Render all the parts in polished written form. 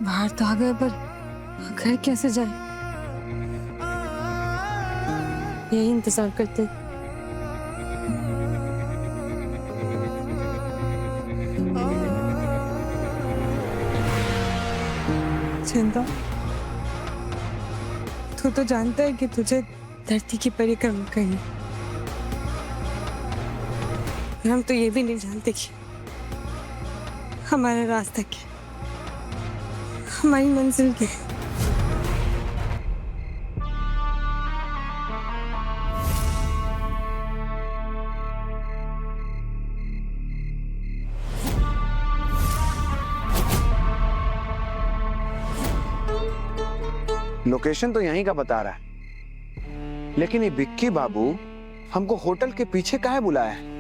बाहर तो आ गए पर घर कैसे जाए? यही इंतजार करते। चिंता, तू तो जानता है कि तुझे धरती की परिक्रमा करनी। हम तो ये भी नहीं जानते कि हमारा रास्ता क्या, हमारी मंजिल क्या है। लोकेशन तो यहीं का बता रहा है, लेकिन ये विक्की बाबू हमको होटल के पीछे काहे बुलाया है?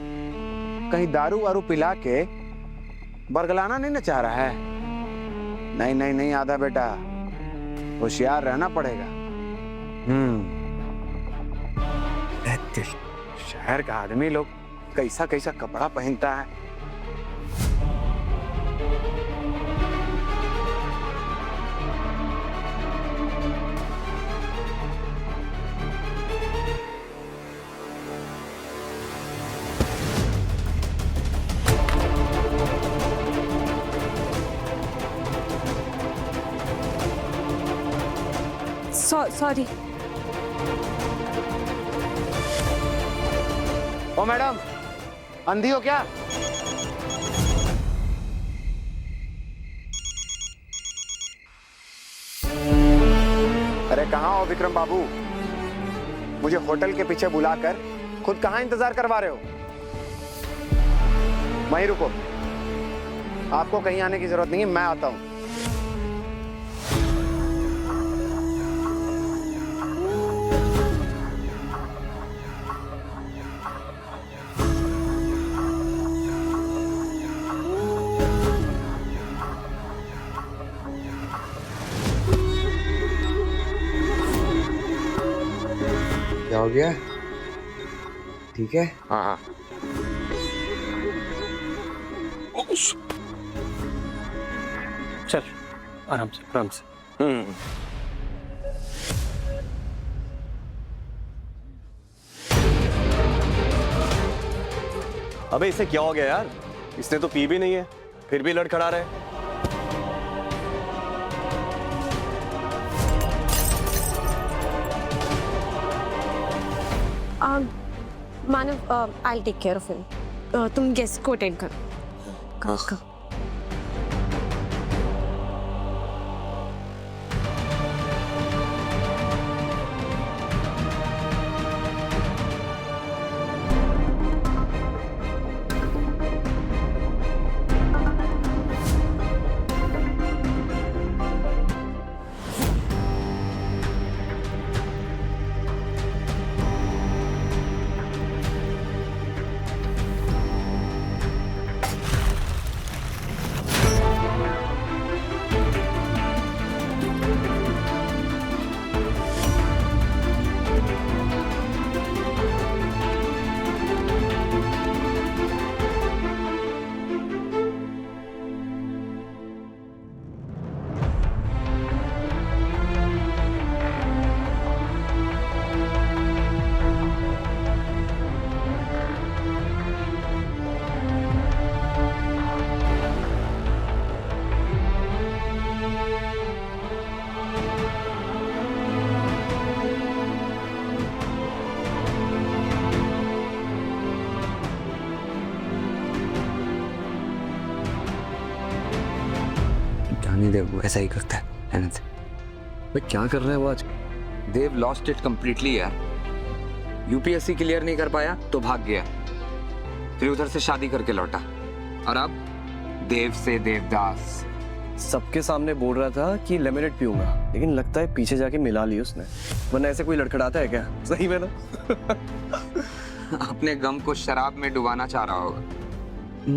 कहीं दारू वारू पिला के बरगलाना नहीं ना चाह रहा है? नहीं नहीं नहीं आधा बेटा, होशियार रहना पड़ेगा। शहर का आदमी लोग कैसा कैसा कपड़ा पहनता है। सॉरी। ओ मैडम, अंधी हो क्या? अरे कहाँ हो विक्रम बाबू? मुझे होटल के पीछे बुलाकर खुद कहाँ इंतजार करवा रहे हो? वहीं रुको, आपको कहीं आने की जरूरत नहीं है, मैं आता हूं। क्या हो गया? ठीक है? हाँ हाँ। चल आराम से आराम से। अबे इसे क्या हो गया यार? इसने तो पी भी नहीं है, फिर भी लड़खड़ा रहा है। Manav, I take care of him. तुम गेस्ट को अटेंड करो। देव वो ऐसा ही करता है, रहने दे। भाई क्या कर रहा है वो आज? देव लॉस्ट इट कंप्लीटली यार। यूपीएससी क्लियर नहीं कर पाया तो भाग गया, फिर उधर से शादी करके लौटा, और अब देव से देवदास। सबके सामने बोल रहा था कि लेमनेड पीऊंगा, लेकिन लगता है पीछे जाके मिला ली उसने, वरना ऐसे कोई लड़खड़ाता है क्या? सही में ना। अपने गम को शराब में डुबाना चाह रहा होगा।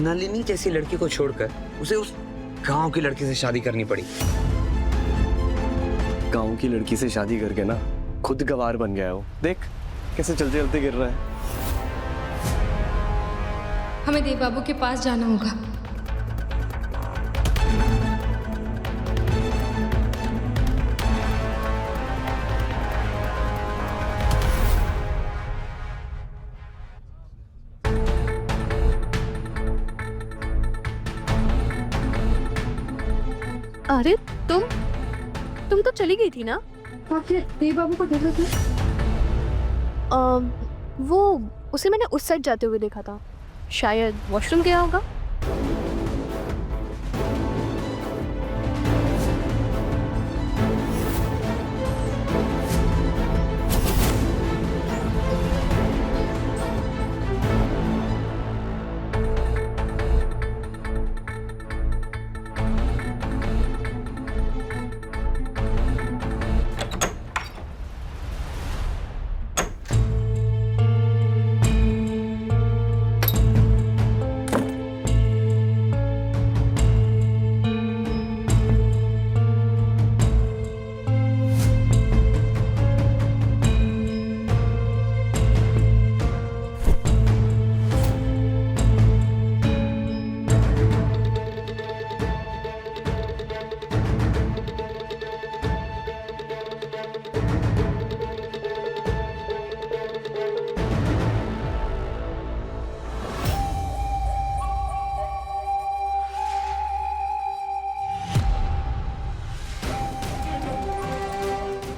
नलिनी जैसी लड़की को छोड़कर उसे उस गांव की लड़की से शादी करनी पड़ी। गांव की लड़की से शादी करके ना खुद गवार बन गया है वो। देख कैसे चलते चलते गिर रहा है। हमें देव बाबू के पास जाना होगा। अरे तुम तो चली गई थी ना? देव बाबू को देखा था? वो उसे मैंने उस साइड जाते हुए देखा था, शायद वॉशरूम गया होगा।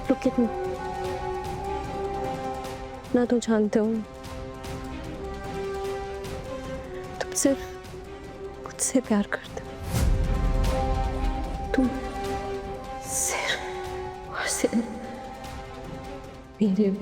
रुक इतना, ना तो जानते हो तुम सिर्फ मुझसे प्यार करते हो। तुम सिर्फ और सिर्फ मेरे हो।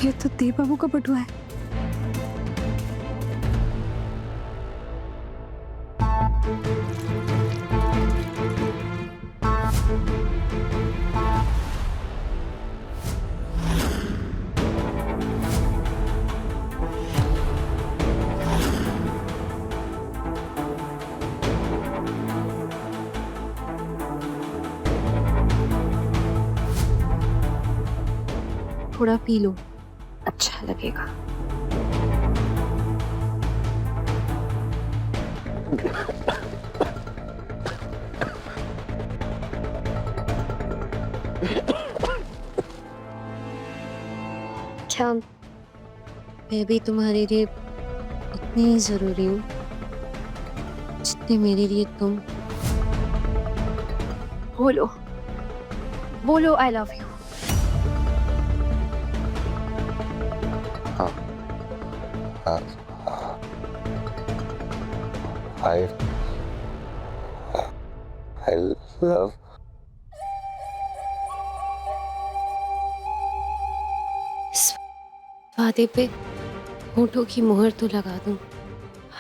ये तो देव बाबू का बटुआ है। थोड़ा पी लो, अच्छा लगेगा। क्या मैं भी तुम्हारे लिए उतनी ही जरूरी हूँ जितने मेरे लिए तुम? बोलो बोलो, I love you. I love. इस वादे पे होठों की मोहर तो लगा दूं,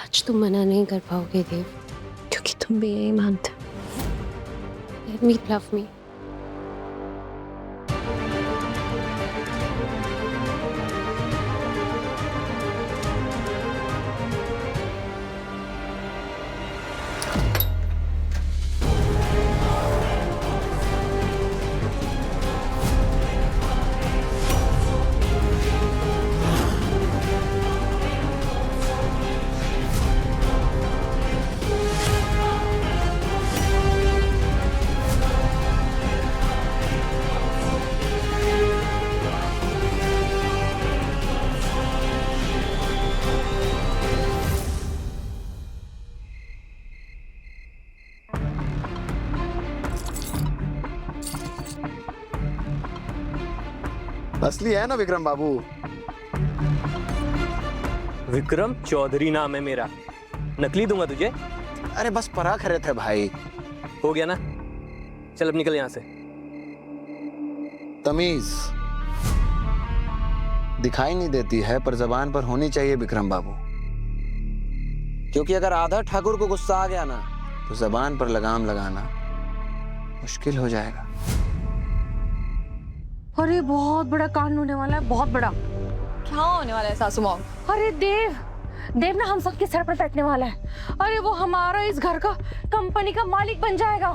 आज तुम मना नहीं कर पाओगे देव, क्योंकि तुम भी यही मानते हो। Let me love me. असली है ना विक्रम बाबू? विक्रम चौधरी नाम है मेरा, नकली दूंगा तुझे? अरे बस परख रहे थे भाई। हो गया ना, चल अब निकल यहां से। तमीज दिखाई नहीं देती है पर जबान पर होनी चाहिए विक्रम बाबू, क्योंकि अगर आधा ठाकुर को गुस्सा आ गया ना तो जबान पर लगाम लगाना मुश्किल हो जाएगा। अरे बहुत बड़ा कांड होने वाला है, बहुत बड़ा। क्या होने वाला है सासू माँ? अरे देव ना हम सबके सर पर बैठने वाला है। अरे वो हमारा इस घर का कंपनी का मालिक बन जाएगा।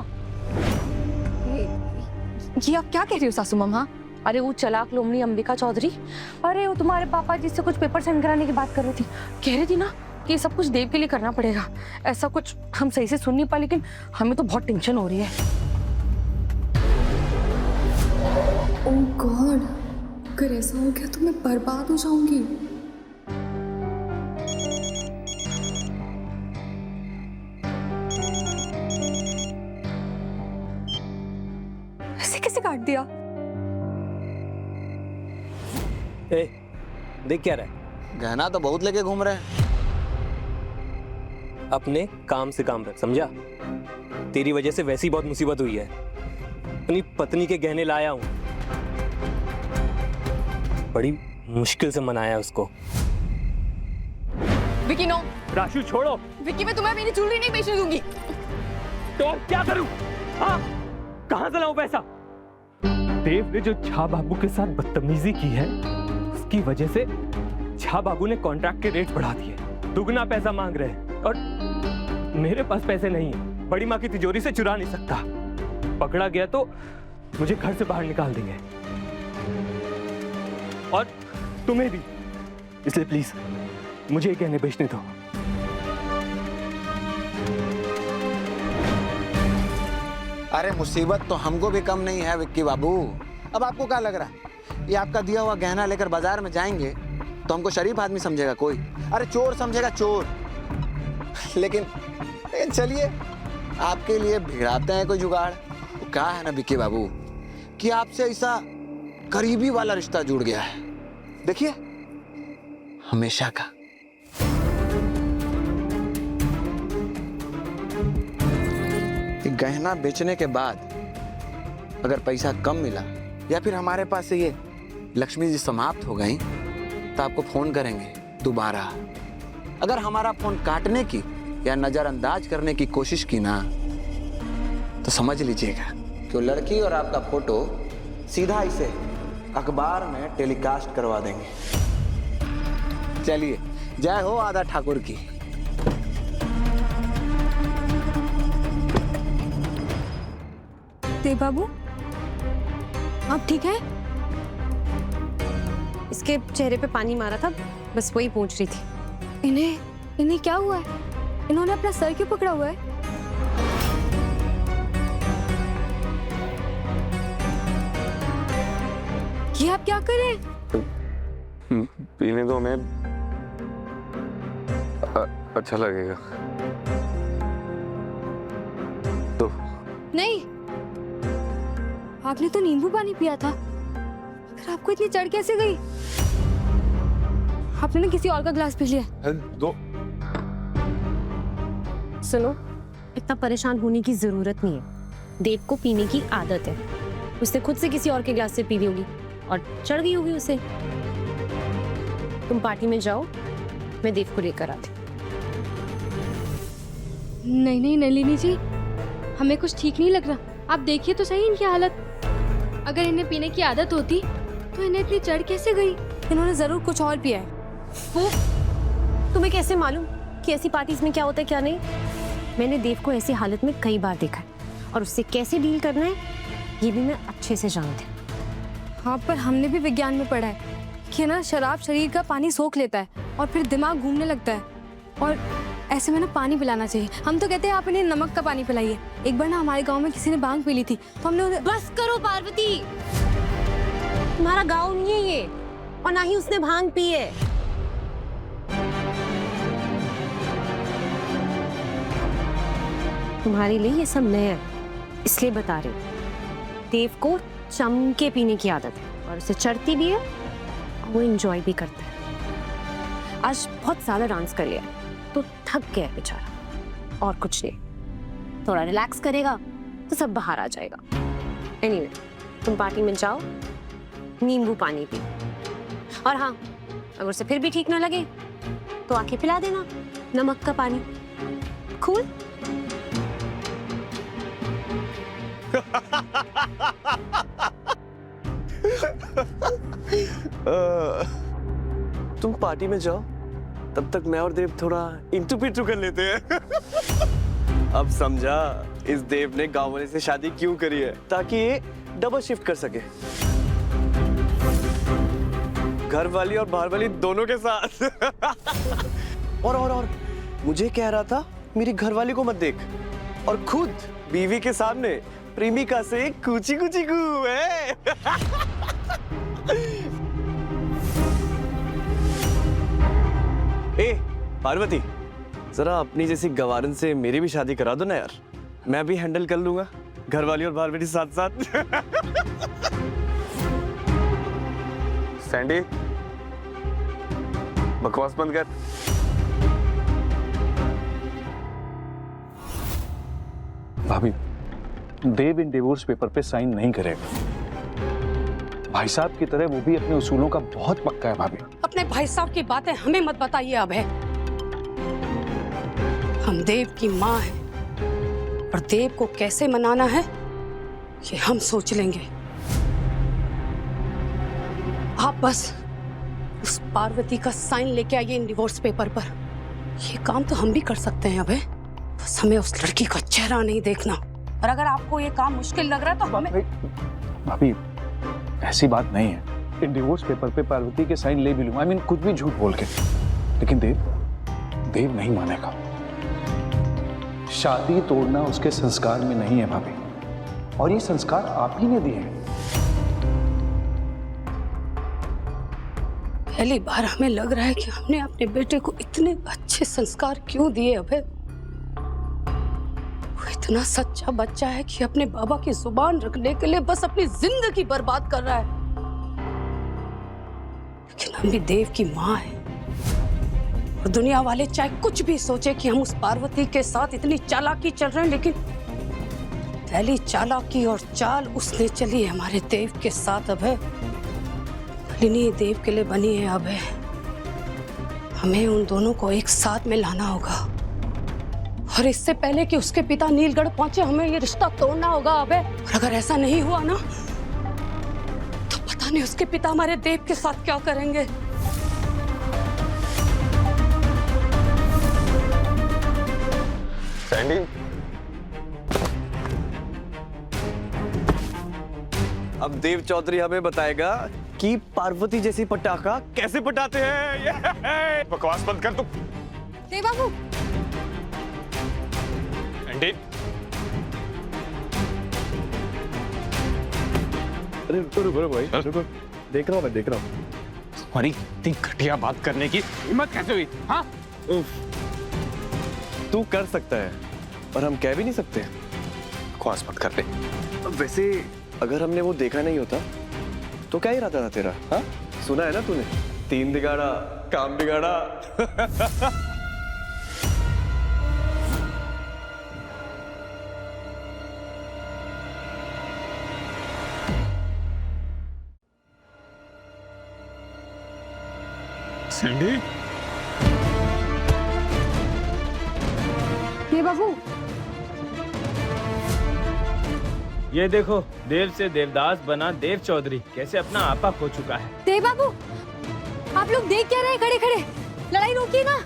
ये आप क्या कह रही हो सासू मम्मा? अरे वो चालाक लोमड़ी अंबिका चौधरी, अरे वो तुम्हारे पापा जी से कुछ पेपर साइन कराने की बात कर रही थी। कह रही थी ना कि ये सब कुछ देव के लिए करना पड़ेगा। ऐसा कुछ हम सही से सुन नहीं पाए, लेकिन हमें तो बहुत टेंशन हो रही है। ओह गॉड, अगर ऐसा हो गया तो मैं बर्बाद हो जाऊंगी। ऐसे कैसे काट दिया? ए, देख क्या रहा है? गहना तो बहुत लेके घूम रहे हैं। अपने काम से काम रख, समझा? तेरी वजह से वैसी बहुत मुसीबत हुई है। अपनी पत्नी के गहने लाया हूं, बड़ी मुश्किल से मनाया उसको। विकी नो। राशु छोड़ो। विकी मैं तुम्हें मेरी ज्वेलरी नहीं बेचने दूंगी। तो और क्या करूं? हाँ, कहां से लाऊं पैसा? देव ने जो झा बाबू के साथ बदतमीजी की है, उसकी वजह से झा बाबू ने कॉन्ट्रैक्ट के रेट बढ़ा दिए, दुगना पैसा मांग रहे हैं, और मेरे पास पैसे नहीं है। बड़ी माँ की तिजोरी से चुरा नहीं सकता। पकड़ा गया तो मुझे घर से बाहर निकाल देंगे, और तुम्हें भी। इसलिए प्लीज मुझे ये गहने बेचने दो। अरे मुसीबत तो हमको भी कम नहीं है विक्की बाबू। अब आपको क्या लग रहा है, ये आपका दिया हुआ गहना लेकर बाजार में जाएंगे तो हमको शरीफ आदमी समझेगा कोई? अरे चोर समझेगा, चोर। लेकिन चलिए, आपके लिए भिड़ाते हैं कोई जुगाड़। वो क्या है ना विक्की बाबू, कि आपसे ऐसा करीबी वाला रिश्ता जुड़ गया है, देखिए, हमेशा का। गहना बेचने के बाद अगर पैसा कम मिला या फिर हमारे पास से ये लक्ष्मी जी समाप्त हो गई तो आपको फोन करेंगे दोबारा। अगर हमारा फोन काटने की या नजरअंदाज करने की कोशिश की ना, तो समझ लीजिएगा कि वो लड़की और आपका फोटो सीधा इसे अखबार में टेलीकास्ट करवा देंगे। चलिए, जय हो आदा ठाकुर की। देव बाबू, आप ठीक है? इसके चेहरे पे पानी मारा था, बस वही पूछ रही थी। इन्हें क्या हुआ है? इन्होंने अपना सर क्यों पकड़ा हुआ है? ये आप क्या कर रहे हैं? पीने दो, हमें अच्छा लगेगा तो। नहीं, आपने तो नींबू पानी पिया था, फिर आपको इतनी चढ़ कैसे गई? आपने ना किसी और का ग्लास पी लिया। दो। सुनो, इतना परेशान होने की जरूरत नहीं है। देव को पीने की आदत है, उसने खुद से किसी और के ग्लास से पी ली होगी और चढ़ गई होगी उसे। तुम पार्टी में जाओ, मैं देव को लेकर आती। नहीं नहीं नलिनी जी, हमें कुछ ठीक नहीं लग रहा। आप देखिए तो सही इनकी हालत। अगर इन्हें पीने की आदत होती तो इन्हें इतनी चढ़ कैसे गई? इन्होंने जरूर कुछ और पिया है। वो तुम्हें कैसे मालूम कि ऐसी पार्टीज में क्या होता है क्या नहीं? मैंने देव को ऐसी हालत में कई बार देखा है, और उससे कैसे डील करना है ये भी मैं अच्छे से जानती हूँ। हाँ, पर हमने भी विज्ञान में पढ़ा है कि ना शराब शरीर का पानी सोख लेता है और फिर दिमाग घूमने लगता है, और ऐसे में ना पानी पिलाना चाहिए। हम तो कहते हैं आप इन्हें नमक का पानी पिलाइए। एक बार ना हमारे गांव में किसी ने भांग पी ली थी तो हमने उन्हें। बस करो पार्वती, तुम्हारा गाँव नहीं है ये, और ना ही उसने भांग पी है। तुम्हारे लिए ये सब नया है, इसलिए बता रही हूँ। देव को चमके पीने की आदत है, और उसे चढ़ती भी है, और वो एंजॉय भी करता है। आज बहुत ज्यादा डांस कर लिया तो थक गया है बेचारा, और कुछ नहीं। थोड़ा रिलैक्स करेगा तो सब बाहर आ जाएगा। एनीवे, तुम पार्टी में जाओ, नींबू पानी पी, और हाँ, अगर उसे फिर भी ठीक ना लगे तो आके पिला देना नमक का पानी। कूल? तुम पार्टी में जाओ, तब तक मैं और देव थोड़ा इंटू पिटू कर लेते हैं। अब समझा इस देव ने गांव वाले से शादी क्यों करी है, ताकि ये डबल शिफ्ट कर सके, घर वाली और बाहर वाली दोनों के साथ। और मुझे कह रहा था मेरी घरवाली को मत देख, और खुद बीवी के सामने प्रेमिका से कूची कूची कू है। ए पार्वती, जरा अपनी जैसी गवारन से मेरी भी शादी करा दो ना यार, मैं भी हैंडल कर लूंगा घरवाली और बाहर वाली साथ साथ। सैंडी, बकवास बंद कर। भाभी, देव इन डिवोर्स पेपर पे साइन नहीं करेगा। भाई साहब की तरह वो भी अपने उसूलों का बहुत पक्का है भाभी। अपने भाई साहब की बातें हमें मत बताइए अभय। हम देव की माँ हैं और देव को कैसे मनाना है ये हम सोच लेंगे। आप बस उस पार्वती का साइन लेके आइए इन डिवोर्स पेपर पर। ये काम तो हम भी कर सकते हैं अभय, बस हमें उस लड़की का चेहरा नहीं देखना। और अगर आपको ये काम मुश्किल लग रहा है तो हमें। भाभी, ऐसी बात नहीं है। इन डिवोर्स पेपर पे पार्वती के साइन ले भी लूंगा, आई मीन कुछ भी झूठ बोल के, लेकिन देव नहीं मानेगा। शादी तोड़ना उसके संस्कार में नहीं है भाभी, और ये संस्कार आप ही ने दिए हैं। पहली बार हमें लग रहा है कि हमने अपने बेटे को इतने अच्छे संस्कार क्यों दिए अभय। वो इतना सच्चा बच्चा है कि अपने बाबा की जुबान रखने के लिए बस अपनी जिंदगी बर्बाद कर रहा है। लेकिन हम भी देव की माँ हैं और दुनिया वाले चाहे कुछ भी सोचे कि हम उस पार्वती के साथ इतनी चालाकी चल रहे हैं, लेकिन पहली चालाकी और चाल उसने चली है हमारे देव के साथ अभय। नलिनी देव के लिए बनी है अभय। हमें उन दोनों को एक साथ में लाना होगा, और इससे पहले कि उसके पिता नीलगढ़ पहुंचे हमें ये रिश्ता तोड़ना होगा अभय। और अगर ऐसा नहीं हुआ ना तो पता नहीं उसके पिता हमारे देव के साथ क्या करेंगे। सैंडी, अब देव चौधरी हमें बताएगा कि पार्वती जैसी पटाखा कैसे पटाते हैं। बकवास बंद कर तू। देव बाबू, सैंडी, अरे रुको भाई, रुको। देख रहा हूँ। तुम्हारी इतनी घटिया बात करने की हिम्मत कैसे हुई? हाँ, तू कर सकता है और हम कह भी नहीं सकते। बकवास मत कर ले। वैसे अगर हमने वो देखा नहीं होता तो क्या इरादा था तेरा? हाँ, सुना है ना तूने, 3 बिगाड़ा काम बिगाड़ा। सैंडी, देव बाबू, ये देखो, देव से देवदास बना देव चौधरी कैसे अपना आपा खो चुका है। देव बाबू, आप लोग देख क्या रहे हैं खड़े खड़े? लड़ाई रोकिए ना।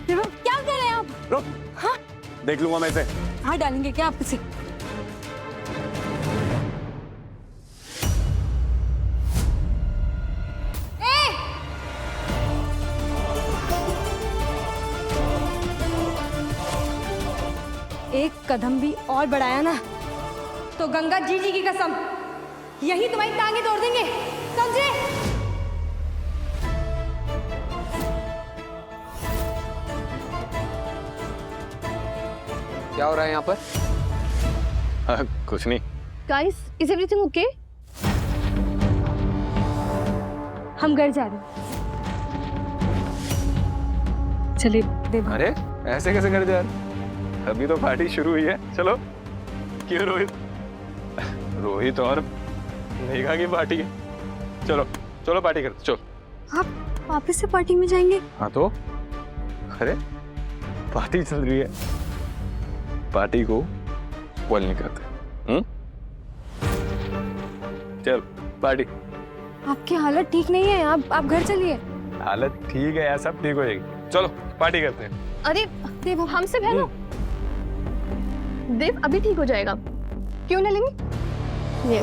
देव बाबू, क्या कर रहे हैं आप? रुक, हाँ, देख लूंगा मैं इसे। हाथ डालेंगे क्या आप इसे? एक कदम भी और बढ़ाया ना तो गंगा जी की कसम यही तुम्हारी टांगे तोड़ देंगे, समझे? क्या हो रहा है यहाँ पर? कुछ नहीं। Guys, is everything okay? हम घर जा रहे हैं। चलिए देव। अरे ऐसे कैसे कर दे यार, अभी तो पार्टी शुरू हुई है। चलो। क्यों रोहित? रोहित और मेघा की पार्टी है। चलो चलो पार्टी करते। चलो। आप वापस से पार्टी में जाएंगे? हाँ तो अरे पार्टी चल रही है, पार्टी को स्पॉइल नहीं करते। चल पार्टी। आपकी हालत ठीक नहीं है, आप घर चलिए। हालत ठीक है यार, सब ठीक हो जाएगी। चलो पार्टी करते हैं। अरे देव हमसे बहनो। देव अभी ठीक हो जाएगा। क्यों नलिनी? ये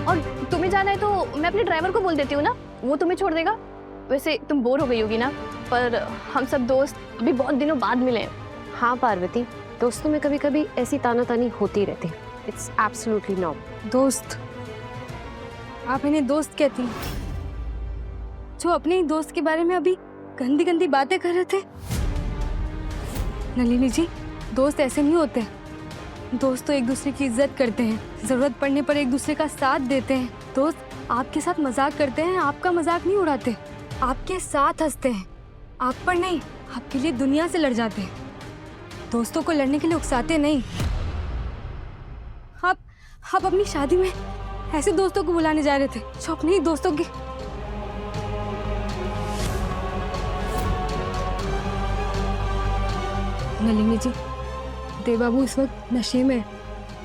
और तुम्हें जाना है तो मैं अपने ड्राइवर को बोल देती हूँ ना, वो तुम्हें छोड़ देगा। वैसे तुम बोर हो गई होगी ना, पर हम सब दोस्त अभी बहुत दिनों बाद मिले हैं। हाँ पार्वती, दोस्तों में कभी कभी ऐसी तानातानी होती रहती है। It's absolutely normal. दोस्त? आप इन्हें दोस्त कहती हैं जो अपने ही दोस्त के बारे में अभी गंदी गंदी बातें कर रहे थे? नलिनी जी, दोस्त ऐसे नहीं होते। दोस्त तो एक दूसरे की इज्जत करते हैं, जरूरत पड़ने पर एक दूसरे का साथ देते हैं। दोस्त आपके साथ मजाक करते हैं, आपका मजाक नहीं उड़ाते, आपके साथ हंसते हैं, आप पर नहीं, आपके लिए दुनिया से लड़ जाते हैं। दोस्तों को लड़ने के लिए उकसाते नहीं। आप अपनी शादी में ऐसे दोस्तों को बुलाने जा रहे थे जो अपने ही दोस्तों के। नलिनी जी, देव बाबू इस वक्त नशे में है।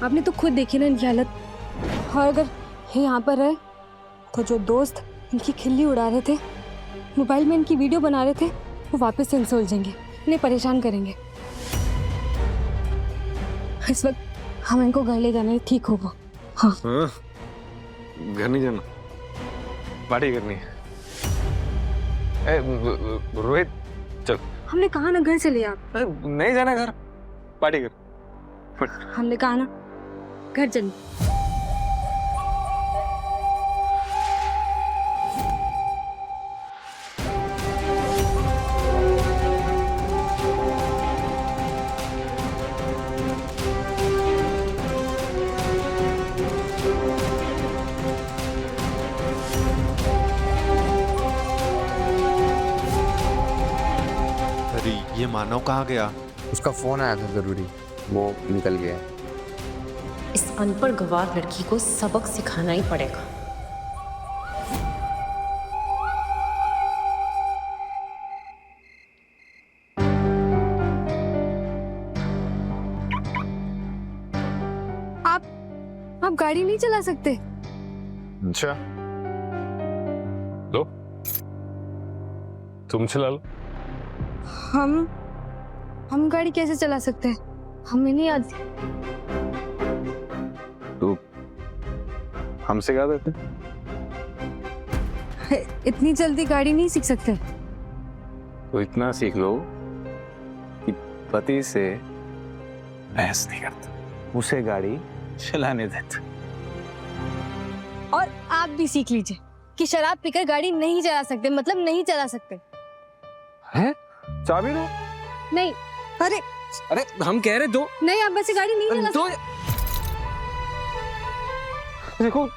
आपने तो खुद देखी ना इनकी हालत। और अगर ये यहाँ पर रहे तो जो दोस्त इनकी खिल्ली उड़ा रहे थे, मोबाइल में इनकी वीडियो बना रहे थे, वो वापस से इनसे उलझेंगे, इन्हें परेशान करेंगे। इस वक्त हम इनको घर ले जाना ही ठीक होगा। हाँ घर नहीं जाना, पार्टी करनी है। रोहित चल। हमने कहा ना घर चले आप। नहीं जाना घर, पार्टी कर। हमने कहा ना घर चले। ये मानव कहाँ गया? उसका फोन आया था जरूरी, वो निकल गया। इस अनपढ़ गवार लड़की को सबक सिखाना ही पड़ेगा। आप गाड़ी नहीं चला सकते? अच्छा लो, तुम चला लो। हम गाड़ी कैसे चला सकते हैं? हमें नहीं आती। तो हम सिखा देते। इतनी जल्दी गाड़ी नहीं सीख सकते। तो इतना सीख लो कि पति से बहस नहीं करता, उसे गाड़ी चलाने देता। और आप भी सीख लीजिए कि शराब पीकर गाड़ी नहीं चला सकते, मतलब नहीं चला सकते। हैं? चाबी दो। नहीं। अरे हम कह रहे दो। नहीं, आप वैसे गाड़ी नहीं चला सकते। देखो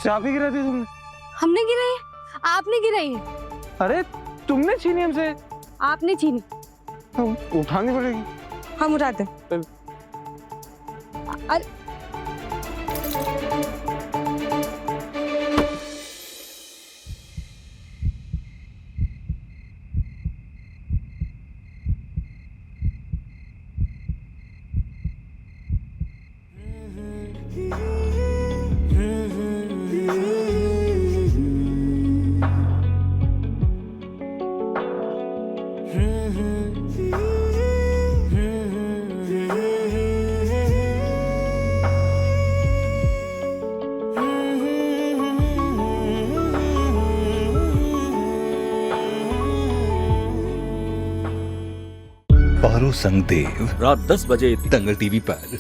चाबी गिरा दी तुमने। हमने गिराई है? आपने गिराई है। अरे तुमने छीनी हमसे। आपने छीनी। उठानी पड़ेगी। हम उठाते। पारो संग देव रात 10 बजे दंगल टीवी पर।